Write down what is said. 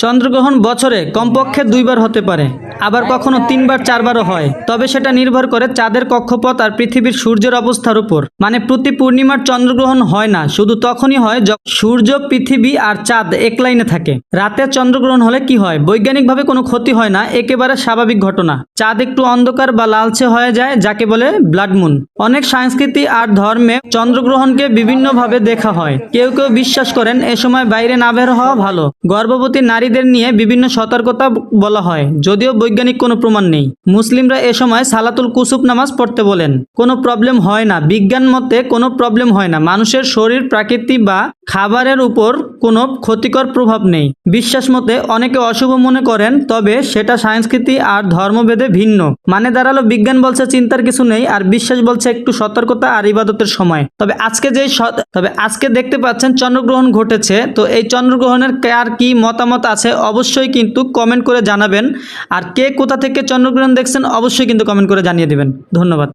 চন্দ্রগ্রহণ বছরে কমপক্ষে 2বার হতে পারে, আবার কখনো 3বার 4বারও হয়। তবে সেটা নির্ভর করে চাঁদের কক্ষপথ আর পৃথিবীর সূর্যের অবস্থার উপর। মানে প্রতি পূর্ণিমার চন্দ্রগ্রহণ হয় না, শুধু তখনই হয় যখন সূর্য, পৃথিবী আর চাঁদ এক লাইনে থাকে। রাতে চন্দ্রগ্রহণ হলে কি হয়? বৈজ্ঞানিকভাবে কোনো ক্ষতি হয় না, একেবারে স্বাভাবিক ঘটনা। চাঁদ একটু অন্ধকার বা লালচে হয়ে যায়, যাকে বলে ব্লাড মুন। অনেক সংস্কৃতি আর ধর্মে চন্দ্রগ্রহণকে বিভিন্নভাবে দেখা হয়। কেউ কেউ বিশ্বাস করেন এ সময় বাইরে না বের হওয়া ভালো। গর্ভবতী নারীদের নিয়ে বিভিন্ন সতর্কতা বলা হয়, যদিও বৈজ্ঞানিক কোনো প্রমাণ নেই। মুসলিমরা এ সময় সালাতুল কুসুফ নামাজ পড়তে বলেন। কোনো প্রবলেম হয় না, বিজ্ঞান মতে কোনো প্রবলেম হয় না। মানুষের শরীর, প্রকৃতি বা খাবারের উপর কোনো ক্ষতিকর প্রভাব নেই। বিশ্বাস মতে অনেকে অশুভ মনে করেন, তবে সেটা সংস্কৃতি আর ধর্মভেদে ভিন্ন। মানে দাঁড়ালো, বিজ্ঞান বলছে চিন্তার কিছু নেই, আর বিশ্বাস বলছে একটু সতর্কতা আর ইবাদতের সময়। তবে আজকে দেখতে পাচ্ছেন চন্দ্রগ্রহণ ঘটেছে। তো এই চন্দ্রগ্রহণের কার কি মতামত আছে অবশ্যই কিন্তু কমেন্ট করে জানাবেন। আর কে কোথা থেকে চন্দ্রগ্রহণ দেখছেন অবশ্যই কিন্তু কমেন্ট করে জানিয়ে দিবেন। ধন্যবাদ।